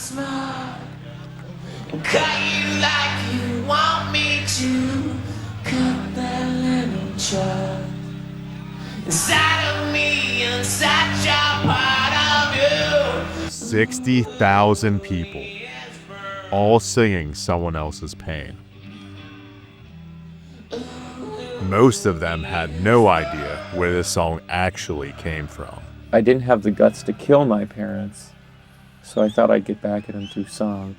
smile. Cut you like you want me to. Cut that little child inside of me and such a part of you. 60,000 people, all singing someone else's pain. Most of them had no idea where this song actually came from. I didn't have the guts to kill my parents, so I thought I'd get back at them through song.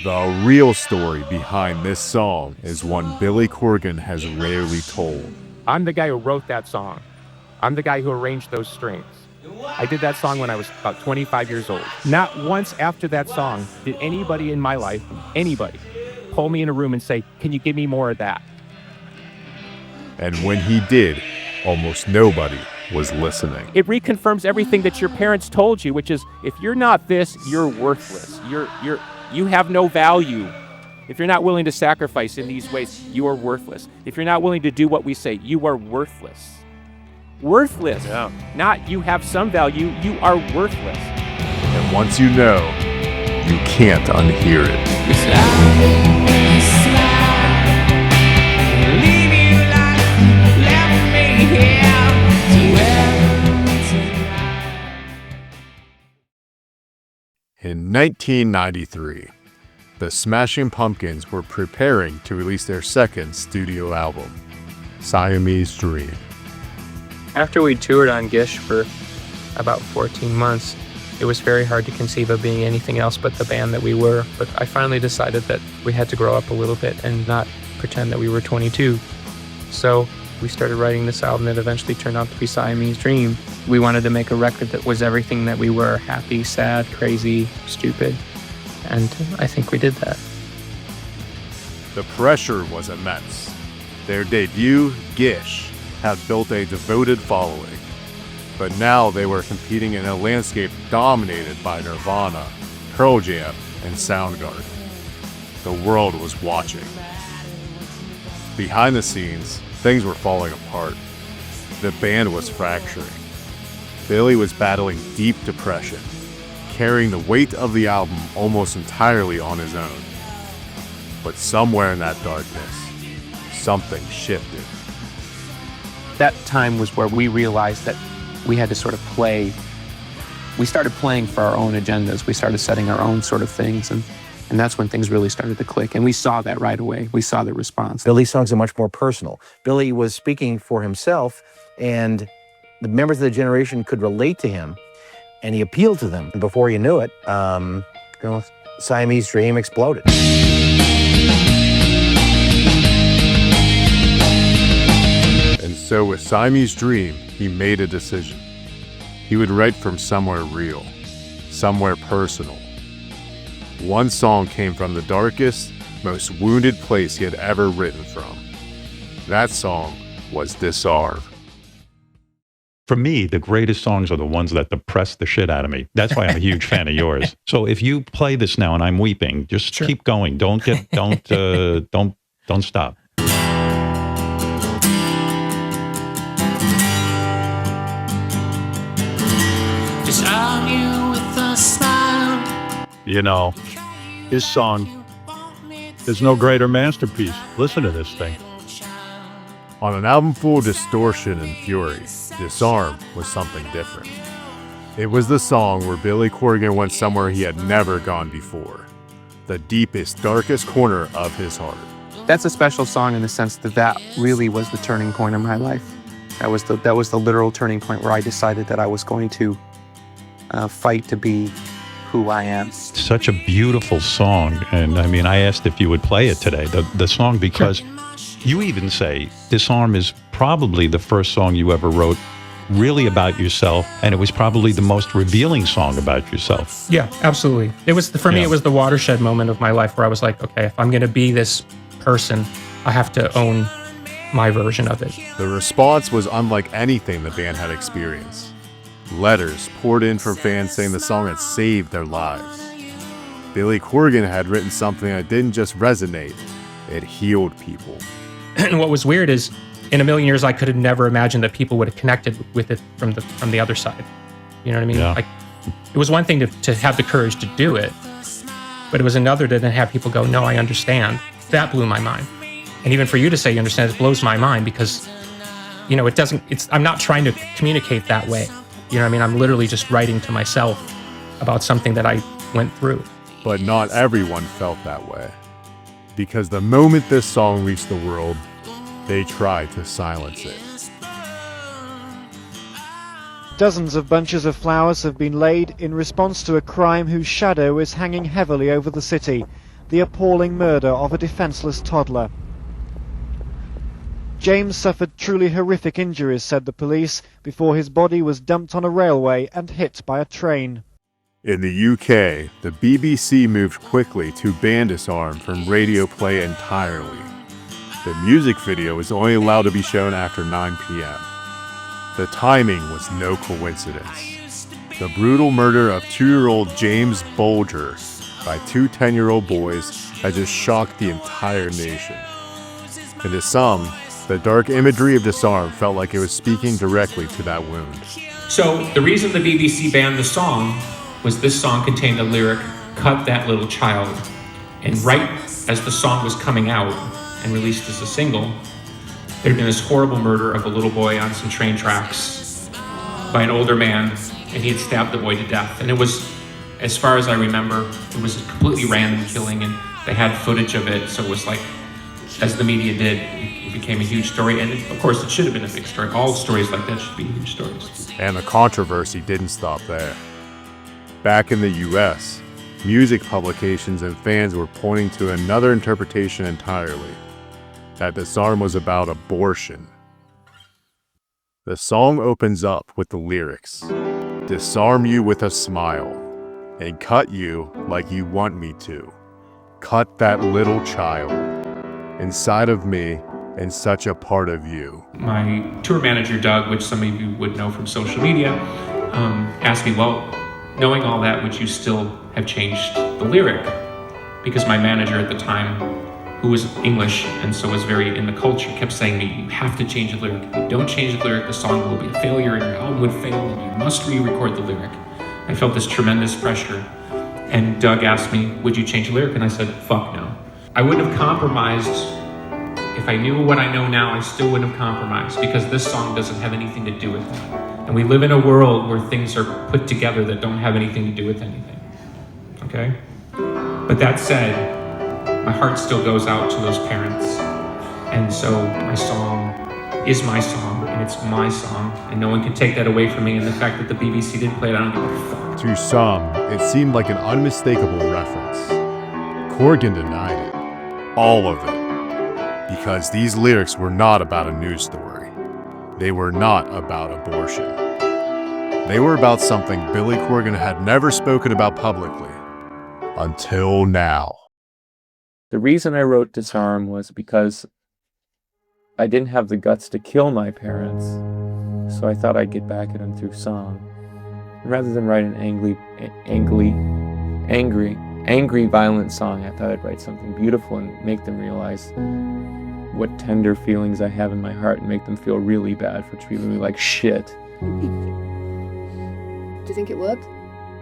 The real story behind this song is one Billy Corgan has rarely told. I'm the guy who wrote that song. I'm the guy who arranged those strings. I did that song when I was about 25 years old. Not once after that song did anybody in my life, anybody, pull me in a room and say, "Can you give me more of that?" And when he did, almost nobody was listening. It reconfirms everything that your parents told you, which is, if you're not this, you're worthless. You have no value. If you're not willing to sacrifice in these ways, you are worthless. If you're not willing to do what we say, you are worthless. Worthless. Yeah. Not you have some value, you are worthless. And once you know, you can't unhear it. In 1993, the Smashing Pumpkins were preparing to release their second studio album, Siamese Dream. After we toured on Gish for about 14 months, it was very hard to conceive of being anything else but the band that we were. But I finally decided that we had to grow up a little bit and not pretend that we were 22. So we started writing this album that eventually turned out to be Siamese Dream. We wanted to make a record that was everything that we were: happy, sad, crazy, stupid. And I think we did that. The pressure was immense. Their debut, Gish, had built a devoted following. But now they were competing in a landscape dominated by Nirvana, Pearl Jam, and Soundgarden. The world was watching. Behind the scenes, things were falling apart. The band was fracturing. Billy was battling deep depression, carrying the weight of the album almost entirely on his own. But somewhere in that darkness, something shifted. That time was where we realized that we had to sort of play. We started playing for our own agendas. We started setting our own sort of things, and that's when things really started to click. And we saw that right away. We saw the response. Billy's songs are much more personal. Billy was speaking for himself, and the members of the generation could relate to him, and he appealed to them. And before you knew it, Siamese Dream exploded. And so with Siamese Dream, he made a decision. He would write from somewhere real, somewhere personal. One song came from the darkest, most wounded place he had ever written from. That song was Disarm. For me, the greatest songs are the ones that depress the shit out of me. That's why I'm a huge fan of yours. So if you play this now and I'm weeping, just keep going. Don't stop. Disarm you with a smile. You know, his song, there's no greater masterpiece. Listen to this thing. On an album full of distortion and fury, Disarm was something different. It was the song where Billy Corgan went somewhere he had never gone before, the deepest, darkest corner of his heart. That's a special song in the sense that that really was the turning point in my life. That was the literal turning point where I decided that I was going to fight to be who I am. Such a beautiful song. And I mean, I asked if you would play it today, the song, because you even say Disarm is probably the first song you ever wrote really about yourself, and it was probably the most revealing song about yourself. Yeah, absolutely. It was, for me, it was the watershed moment of my life where I was like, okay, if I'm going to be this person, I have to own my version of it. The response was unlike anything the band had experienced. Letters poured in from fans saying the song had saved their lives. Billy Corgan had written something that didn't just resonate, it healed people. And what was weird is, in a million years, I could have never imagined that people would have connected with it from the other side. You know what I mean? Yeah. It was one thing to have the courage to do it, but it was another to then have people go, no, I understand. That blew my mind. And even for you to say you understand, it blows my mind because, I'm not trying to communicate that way. You know what I mean? I'm literally just writing to myself about something that I went through. But not everyone felt that way. Because the moment this song reached the world, they tried to silence it. Dozens of bunches of flowers have been laid in response to a crime whose shadow is hanging heavily over the city, the appalling murder of a defenseless toddler. James suffered truly horrific injuries, said the police, before his body was dumped on a railway and hit by a train. In the UK, the BBC moved quickly to ban Disarm from radio play entirely. The music video was only allowed to be shown after 9 p.m. The timing was no coincidence. The brutal murder of 2-year-old James Bolger by 2 10-year-old boys had just shocked the entire nation. And to some, the dark imagery of Disarm felt like it was speaking directly to that wound. So the reason the BBC banned the song was this song contained the lyric, "Cut that little child." And right as the song was coming out and released as a single, there had been this horrible murder of a little boy on some train tracks by an older man, and he had stabbed the boy to death. And it was, as far as I remember, it was a completely random killing, and they had footage of it, so it was like, as the media did, it became a huge story, and of course it should have been a big story. All stories like that should be huge stories. And the controversy didn't stop there. Back in the US, music publications and fans were pointing to another interpretation entirely, that Disarm was about abortion. The song opens up with the lyrics, "Disarm you with a smile, and cut you like you want me to. Cut that little child inside of me and such a part of you." My tour manager, Doug, which some of you would know from social media, asked me, well, knowing all that, would you still have changed the lyric? Because my manager at the time, who was English and so was very in the culture, kept saying to me, you have to change the lyric. If you don't change the lyric, the song will be a failure and your album would fail and you must re-record the lyric. I felt this tremendous pressure. And Doug asked me, would you change the lyric? And I said, fuck no. I wouldn't have compromised. If I knew what I know now, I still wouldn't have compromised because this song doesn't have anything to do with that. And we live in a world where things are put together that don't have anything to do with anything. Okay? But that said, my heart still goes out to those parents. And so my song is my song, and it's my song, and no one can take that away from me. And the fact that the BBC didn't play it, I don't give a fuck. To some, it seemed like an unmistakable reference. Corgan denied it. All of it. Because these lyrics were not about a news story. They were not about abortion. They were about something Billy Corgan had never spoken about publicly. Until now. The reason I wrote Disarm was because I didn't have the guts to kill my parents, so I thought I'd get back at them through song. Rather than write an angry, violent song, I thought I'd write something beautiful and make them realize what tender feelings I have in my heart and make them feel really bad for treating me like shit. Do you think it worked?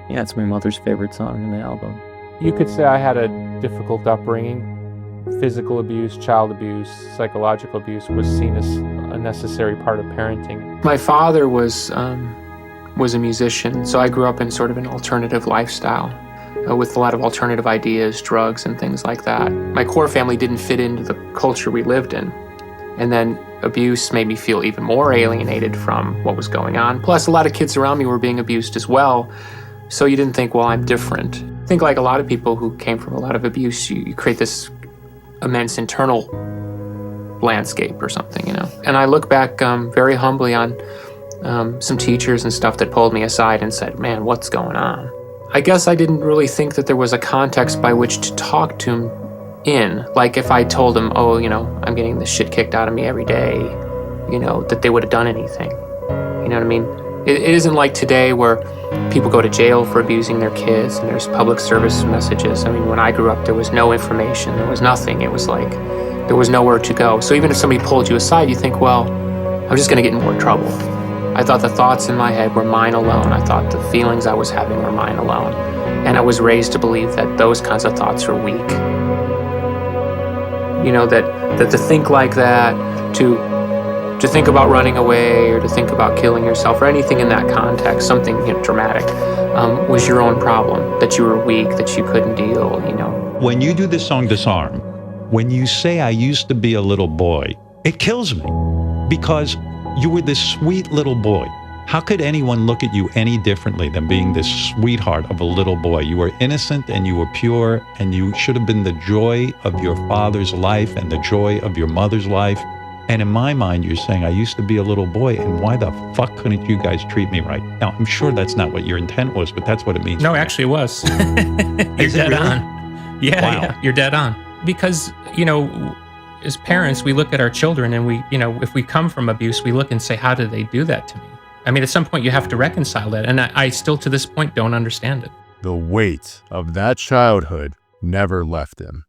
Yeah, it's my mother's favorite song in the album. You could say I had a difficult upbringing. Physical abuse, child abuse, psychological abuse was seen as a necessary part of parenting. My father was a musician, so I grew up in sort of an alternative lifestyle with a lot of alternative ideas, drugs, and things like that. My core family didn't fit into the culture we lived in. And then abuse made me feel even more alienated from what was going on. Plus, a lot of kids around me were being abused as well. So you didn't think, well, I'm different. I think like a lot of people who came from a lot of abuse, you create this immense internal landscape or something, you know. And I look back very humbly on some teachers and stuff that pulled me aside and said, man, what's going on? I guess I didn't really think that there was a context by which to talk to him in. Like if I told him, oh, you know, I'm getting this shit kicked out of me every day, you know, that they would have done anything. You know what I mean? It isn't like today where people go to jail for abusing their kids and there's public service messages. I mean, when I grew up, there was no information. There was nothing. It was like there was nowhere to go. So even if somebody pulled you aside, you think, well, I'm just going to get in more trouble. I thought the thoughts in my head were mine alone. I thought the feelings I was having were mine alone. And I was raised to believe that those kinds of thoughts were weak. You know, that to think like that, to think about running away or to think about killing yourself or anything in that context, something dramatic, was your own problem, that you were weak, that you couldn't deal, When you do the song Disarm, when you say I used to be a little boy, it kills me because you were this sweet little boy. How could anyone look at you any differently than being this sweetheart of a little boy? You were innocent and you were pure and you should have been the joy of your father's life and the joy of your mother's life. And in my mind, you're saying, I used to be a little boy, and why the fuck couldn't you guys treat me right? Now, I'm sure that's not what your intent was, but that's what it means. No, actually it was. You're dead on. Yeah, Wow. yeah, you're dead on. Because, as parents, we look at our children and we, if we come from abuse, we look and say, how did they do that to me? I mean, at some point you have to reconcile that. And I still to this point don't understand it. The weight of that childhood never left him.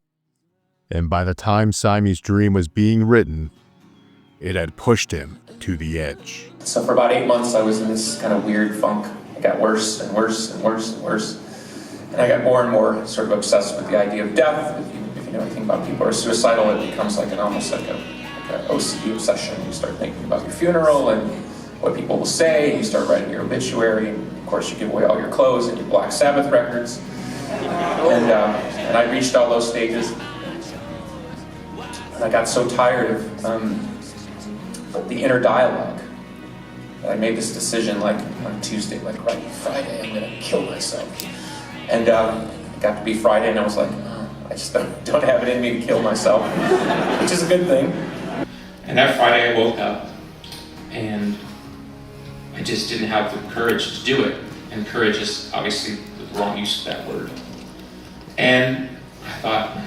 And by the time Siamese Dream was being written, it had pushed him to the edge. So for about 8 months, I was in this kind of weird funk. It got worse and worse and worse and worse. And I got more and more sort of obsessed with the idea of death. If you know anything about people who are suicidal, it becomes almost like an OCD obsession. You start thinking about your funeral and what people will say. You start writing your obituary. And of course, you give away all your clothes and your Black Sabbath records. And I reached all those stages. And I got so tired of the inner dialogue that I made this decision on Tuesday, right Friday, I'm gonna kill myself. And it got to be Friday and I was like, oh, I just don't have it in me to kill myself, which is a good thing. And that Friday I woke up and I just didn't have the courage to do it. And courage is obviously the wrong use of that word. And I thought,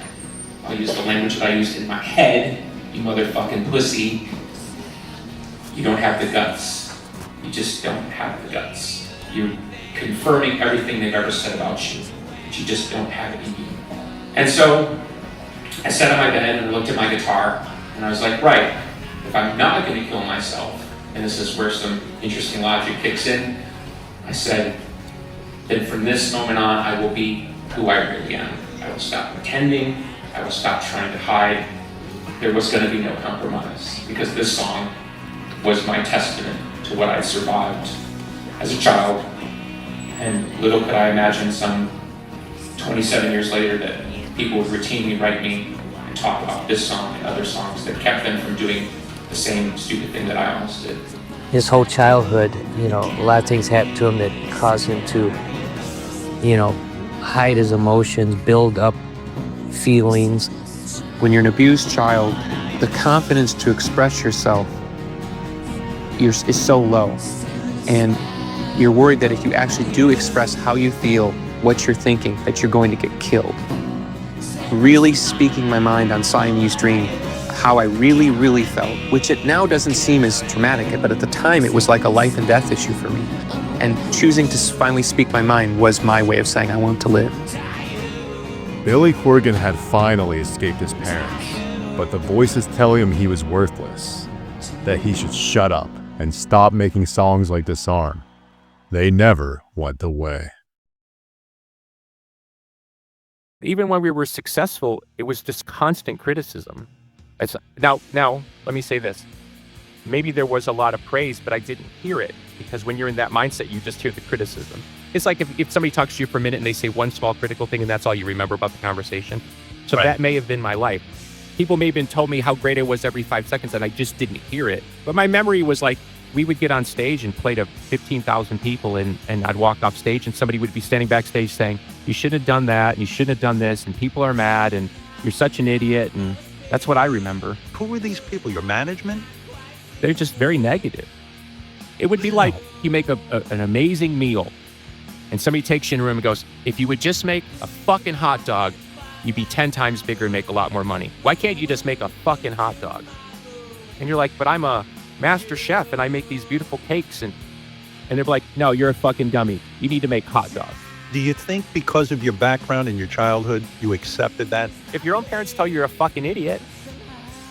I'll use the language that I used in my head, you motherfucking pussy. You don't have the guts. You just don't have the guts. You're confirming everything they've ever said about you, but you just don't have it in you. And so I sat on my bed and looked at my guitar, and I was like, right, if I'm not going to kill myself, and this is where some interesting logic kicks in, I said, then from this moment on, I will be who I really am. I will stop pretending. I will stop trying to hide. There was going to be no compromise, because this song was my testament to what I survived as a child. And little could I imagine some 27 years later that people would routinely write me and talk about this song and other songs that kept them from doing the same stupid thing that I almost did. His whole childhood, a lot of things happened to him that caused him to, hide his emotions, build up feelings. When you're an abused child, the confidence to express yourself is so low. And you're worried that if you actually do express how you feel, what you're thinking, that you're going to get killed. Really speaking my mind on Siamese Dream, how I really, really felt, which it now doesn't seem as dramatic, but at the time it was like a life and death issue for me. And choosing to finally speak my mind was my way of saying I want to live. Billy Corgan had finally escaped his parents, but the voices telling him he was worthless, that he should shut up and stop making songs like Disarm, they never went away. Even when we were successful, it was just constant criticism. Now, let me say this. Maybe there was a lot of praise, but I didn't hear it, because when you're in that mindset, you just hear the criticism. It's like if somebody talks to you for a minute and they say one small critical thing and that's all you remember about the conversation. So Right. that may have been my life. People may have been told me how great I was every 5 seconds and I just didn't hear it. But my memory was like, we would get on stage and play to 15,000 people and I'd walk off stage and somebody would be standing backstage saying, you shouldn't have done that, and you shouldn't have done this, and people are mad, and you're such an idiot, and that's what I remember. Who were these people? Your management? They're just very negative. It would be like you make an amazing meal and somebody takes you in a room and goes, if you would just make a fucking hot dog, you'd be 10 times bigger and make a lot more money. Why can't you just make a fucking hot dog? And you're like, but I'm a master chef and I make these beautiful cakes. And they're like, no, you're a fucking dummy. You need to make hot dogs. Do you think because of your background in your childhood, you accepted that? If your own parents tell you you're a fucking idiot,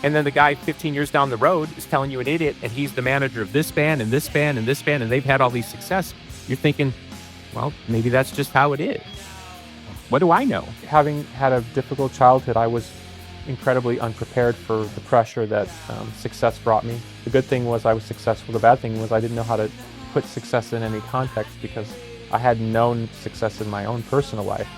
And then the guy 15 years down the road is telling you an idiot, and he's the manager of this band and this band and this band, and they've had all these success. You're thinking, well, maybe that's just how it is. What do I know? Having had a difficult childhood, I was incredibly unprepared for the pressure that success brought me. The good thing was I was successful. The bad thing was I didn't know how to put success in any context because I hadn't known success in my own personal life.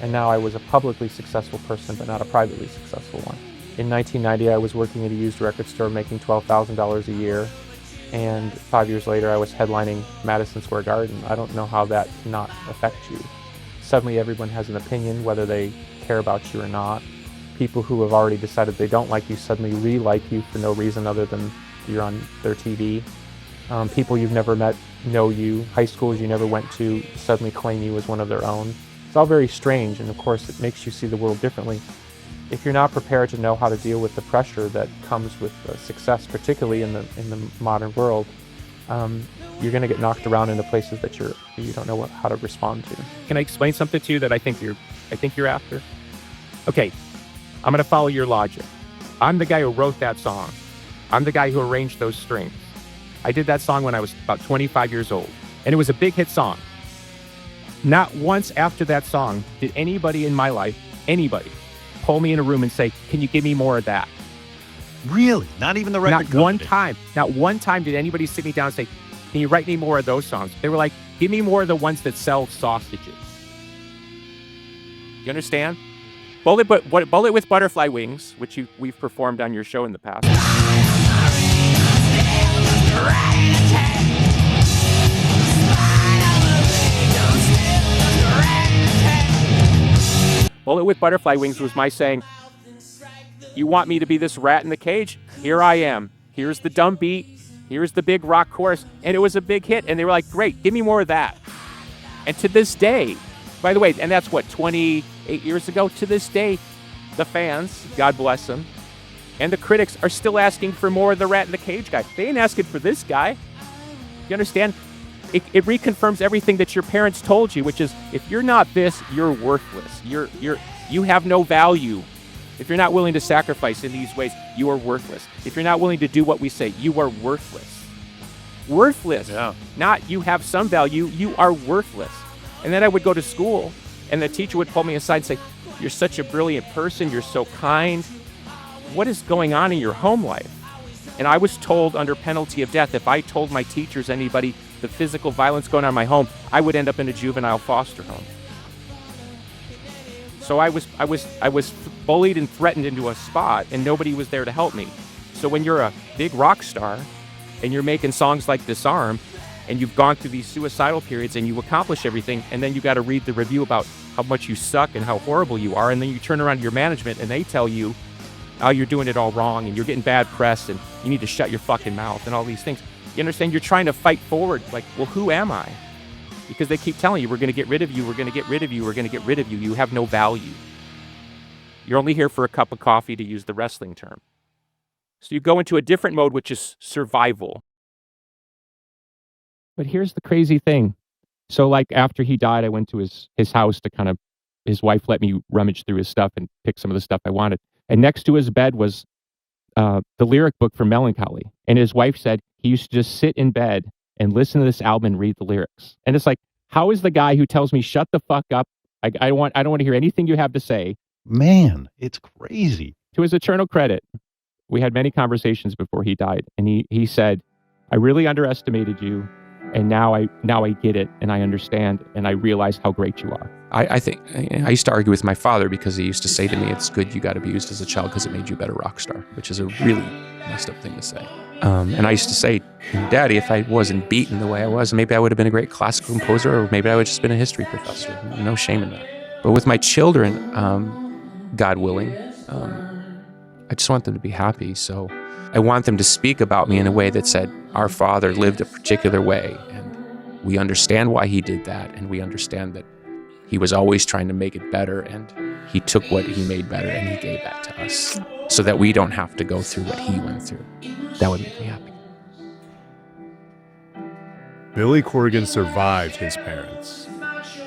And now I was a publicly successful person, but not a privately successful one. In 1990, I was working at a used record store making $12,000 a year. And 5 years later, I was headlining Madison Square Garden. I don't know how that cannot affect you. Suddenly, everyone has an opinion, whether they care about you or not. People who have already decided they don't like you suddenly re-like you for no reason other than you're on their TV. People you've never met know you. High schools you never went to suddenly claim you as one of their own. It's all very strange, and of course, it makes you see the world differently. If you're not prepared to know how to deal with the pressure that comes with success, particularly in the modern world, you're going to get knocked around into places that you don't know how to respond to. Can I explain something to you that I think you're after? Okay, I'm going to follow your logic. I'm the guy who wrote that song. I'm the guy who arranged those strings. I did that song when I was about 25 years old, and it was a big hit song. Not once after that song did anybody in my life, anybody, pull me in a room and say, can you give me more of that? Really? Not even the record Not company? one time. Not one time did anybody sit me down and say, can you write me more of those songs? They were like, give me more of the ones that sell sausages. You understand? Bullet with Butterfly Wings, which we've performed on your show in the past. Bullet with Butterfly Wings was my saying, you want me to be this rat in the cage? Here I am. Here's the dumb beat. Here's the big rock chorus. And it was a big hit. And they were like, great, give me more of that. And to this day, by the way, and that's what, 28 years ago? To this day, the fans, God bless them, and the critics are still asking for more of the rat in the cage guy. They ain't asking for this guy. You understand? It reconfirms everything that your parents told you, which is, if you're not this, you're worthless. You have no value. If you're not willing to sacrifice in these ways, you are worthless. If you're not willing to do what we say, you are worthless. Worthless. Yeah. Not you have some value, you are worthless. And then I would go to school, and the teacher would pull me aside and say, you're such a brilliant person, you're so kind. What is going on in your home life? And I was told under penalty of death, if I told my teachers, anybody, the physical violence going on in my home, I would end up in a juvenile foster home. So I was bullied and threatened into a spot, and nobody was there to help me. So when you're a big rock star, and you're making songs like Disarm, and you've gone through these suicidal periods, and you accomplish everything, and then you got to read the review about how much you suck and how horrible you are, and then you turn around to your management, and they tell you, oh, you're doing it all wrong, and you're getting bad press, and you need to shut your fucking mouth, and all these things. You understand? You're trying to fight forward, like, well, who am I? Because they keep telling you, we're going to get rid of you, we're going to get rid of you, we're going to get rid of you. You have no value. You're only here for a cup of coffee, to use the wrestling term. So you go into a different mode, which is survival. But here's the crazy thing. So, like, after he died, I went to his house to kind of, his wife let me rummage through his stuff and pick some of the stuff I wanted. And next to his bed was the lyric book for Melancholy. And his wife said he used to just sit in bed and listen to this album and read the lyrics. And it's like, how is the guy who tells me, shut the fuck up, I don't want to hear anything you have to say. Man, it's crazy. To his eternal credit, we had many conversations before he died. And he said, I really underestimated you. And now I get it, and I understand, and I realize how great you are. I think I used to argue with my father because he used to say to me, it's good you got abused as a child because it made you a better rock star, which is a really messed up thing to say. And I used to say, Daddy, if I wasn't beaten the way I was, maybe I would have been a great classical composer, or maybe I would have just been a history professor. No shame in that. But with my children, God willing, I just want them to be happy. So I want them to speak about me in a way that said, our father lived a particular way, and we understand why he did that, and we understand that he was always trying to make it better, and he took what he made better and he gave that to us so that we don't have to go through what he went through. That would make me happy. Billy Corgan survived his parents.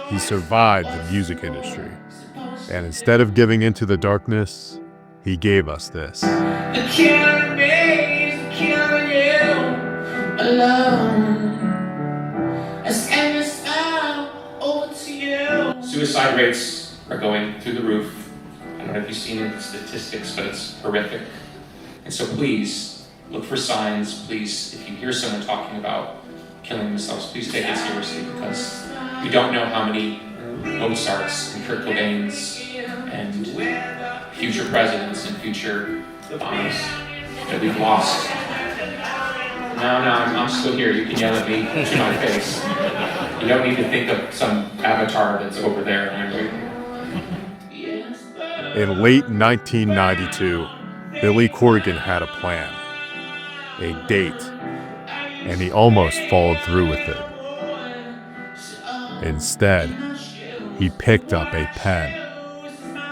He survived the music industry. And instead of giving into the darkness, he gave us this. The killing me is killing you alone. Let's end this now, over to you. Suicide rates are going through the roof. I don't know if you've seen the statistics, but it's horrific. And so please, look for signs. Please, if you hear someone talking about killing themselves, please take it seriously, because we don't know how many Mozarts and Kurt Cobains and future presidents and future Obamas that we've lost. No, I'm still here. You can yell at me to my face. You don't need to think of some avatar that's over there. In late 1992, Billy Corgan had a plan, a date, and he almost followed through with it. Instead, he picked up a pen,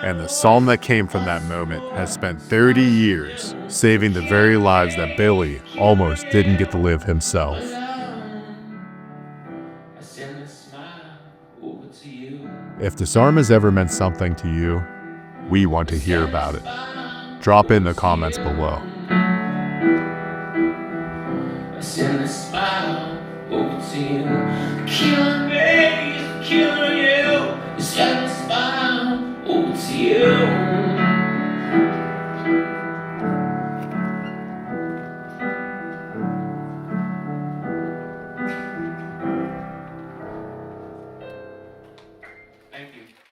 and the song that came from that moment has spent 30 years saving the very lives that Billy almost didn't get to live himself. If Disarm has ever meant something to you, we want to hear about it. Drop in the comments below. Send a smile over to you. Killing me, killing